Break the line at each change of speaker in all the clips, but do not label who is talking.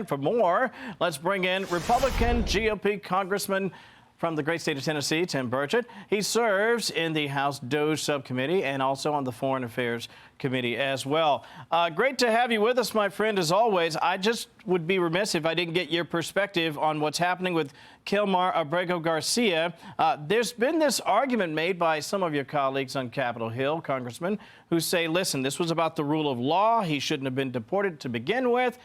For more, let's bring in Republican GOP Congressman from the great state of Tennessee, Tim Burchett. He serves in the House DOJ subcommittee and also on the Foreign Affairs Committee as well. Great to have you with us, my friend, as always. I just would be remiss if I didn't get your perspective on what's happening with Kilmar Abrego Garcia. There's been this argument made by some of your colleagues on Capitol Hill, Congressman, who say, listen, this was about the rule of law. He shouldn't have been deported to begin with.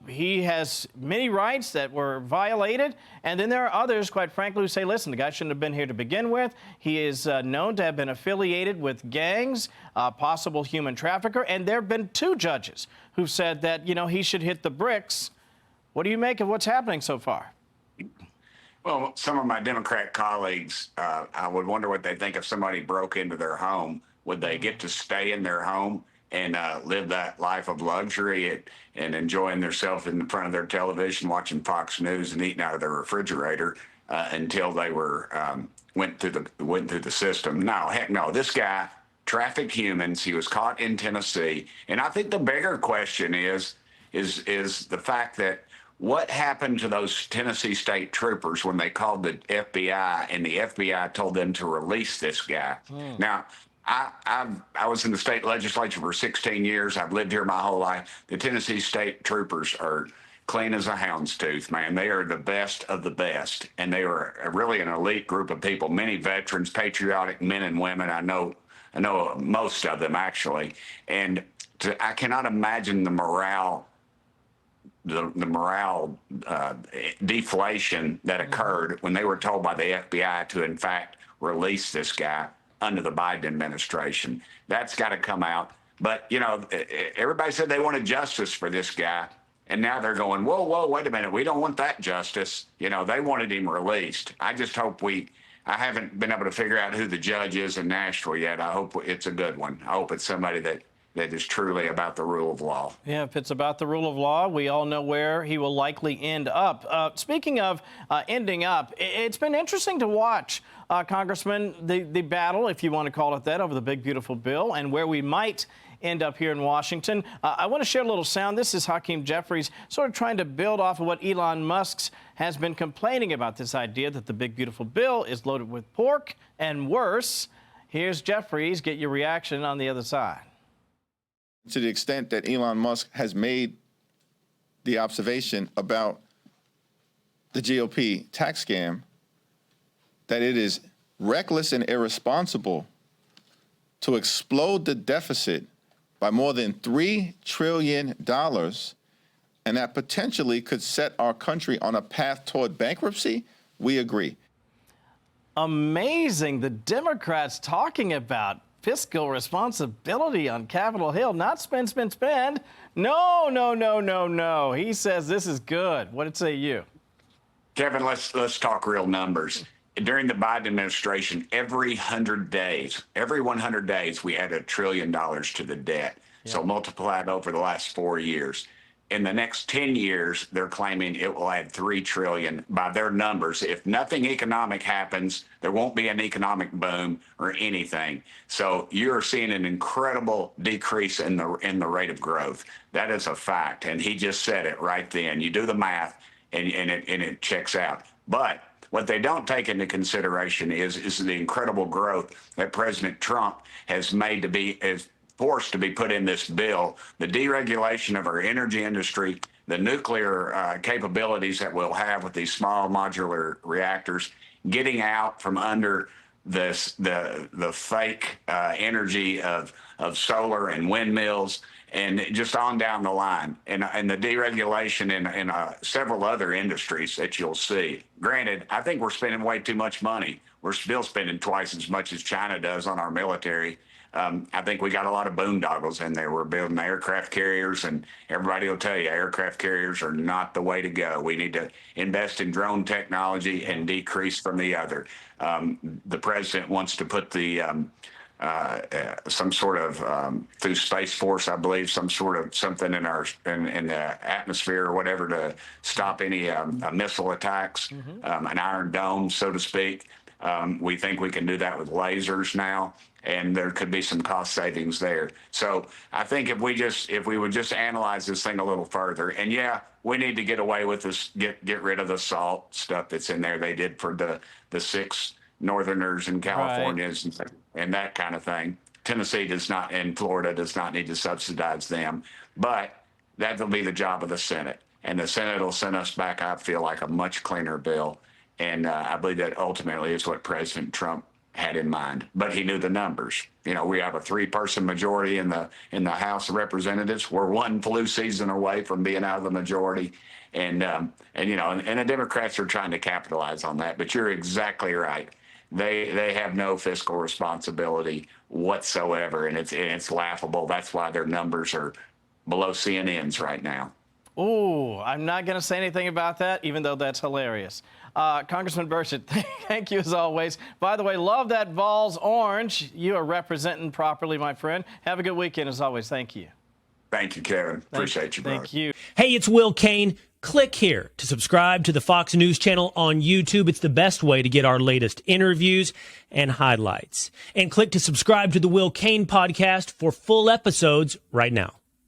He has many rights that were violated. And then there are others, quite frankly, who say, listen, the guy shouldn't have been here to begin with. He is known to have been affiliated with gangs, possible human trafficker. And there have been two judges who've said that, you know, he should hit the bricks. What do you make of what's happening so far?
Well, some of my Democrat colleagues, I would wonder what they think if somebody broke into their home. Would they get to stay in their home and live that life of luxury and enjoying themselves in front of their television, watching Fox News and eating out of their refrigerator until they were went through the system? No, heck no. This guy trafficked humans. He was caught in Tennessee, and I think the bigger question is the fact that what happened to those Tennessee state troopers when they called the FBI and the FBI told them to release this guy? Now, I was in the state legislature for 16 years. I've lived here my whole life. The Tennessee state troopers are clean as a houndstooth, man. They are the best of the best, and they are really an elite group of people, many veterans, patriotic men and women. I know most of them, actually. And I cannot imagine the morale deflation that occurred when they were told by the FBI to, in fact, release this guy under the Biden administration. That's got to come out. But, you know, everybody said they wanted justice for this guy. And now they're going, whoa, wait a minute. We don't want that justice. You know, they wanted him released. I just hope I haven't been able to figure out who the judge is in Nashville yet. I hope it's a good one. I hope it's somebody that is truly about the rule of law. Yeah,
if it's about the rule of law, we all know where he will likely end up. Speaking of ending up, it's been interesting to watch, Congressman, the battle, if you want to call it that, over the big, beautiful bill and where we might end up here in Washington. I want to share a little sound. This is Hakeem Jeffries sort of trying to build off of what Elon Musk has been complaining about, this idea that the big, beautiful bill is loaded with pork and worse. Here's Jeffries. Get your reaction on the other side.
To the extent that Elon Musk has made the observation about the GOP tax scam, that it is reckless and irresponsible to explode the deficit by more than $3 trillion, and that potentially could set our country on a path toward bankruptcy, we agree.
Amazing. The Democrats talking about fiscal responsibility on Capitol Hill, not spend, spend, spend. No. He says this is good. What say you?
Kevin, let's talk real numbers. During the Biden administration, every 100 days, we added $1 trillion to the debt. Yeah. So multiply it over the last 4 years. In the next 10 years, they're claiming it will add $3 trillion by their numbers. If nothing economic happens, there won't be an economic boom or anything. So you're seeing an incredible decrease in the rate of growth. That is a fact. And he just said it right then. You do the math and it checks out. But what they don't take into consideration is the incredible growth that President Trump has made to be forced to be put in this bill, the deregulation of our energy industry, the nuclear capabilities that we'll have with these small modular reactors, getting out from under the fake energy of solar and windmills, and just on down the line, and the deregulation in several other industries that you'll see. Granted, I think we're spending way too much money. We're still spending twice as much as China does on our military. I think we got a lot of boondoggles in there. We're building aircraft carriers, and everybody will tell you aircraft carriers are not the way to go. We need to invest in drone technology and decrease from the other. The president wants to put the some sort of through Space Force, I believe, something in the atmosphere or whatever to stop any missile attacks, an iron dome, so to speak. We think we can do that with lasers now, and there could be some cost savings there. So I think if we would just analyze this thing a little further, and yeah, we need to get away with this, get rid of the salt stuff that's in there. They did for the 6 Northerners and Californians and that kind of thing. Tennessee does not, and Florida does not need to subsidize them, but that will be the job of the Senate, and the Senate will send us back, I feel like, a much cleaner bill. And I believe that ultimately is what President Trump had in mind, but he knew the numbers. You know, we have a 3-person majority in the House of Representatives. We're 1 flu season away from being out of the majority, and you know, and the Democrats are trying to capitalize on that. But you're exactly right. They have no fiscal responsibility whatsoever, and it's laughable. That's why their numbers are below CNN's right now.
Oh, I'm not going to say anything about that, even though that's hilarious. Congressman Burchett, thank you as always. By the way, love that Vols orange. You are representing properly, my friend. Have a good weekend as always. Thank you.
Thank you, Kevin. Appreciate you, brother.
Thank you.
Hey, it's Will Cain. Click here to subscribe to the Fox News channel on YouTube. It's the best way to get our latest interviews and highlights. And click to subscribe to the Will Cain podcast for full episodes right now.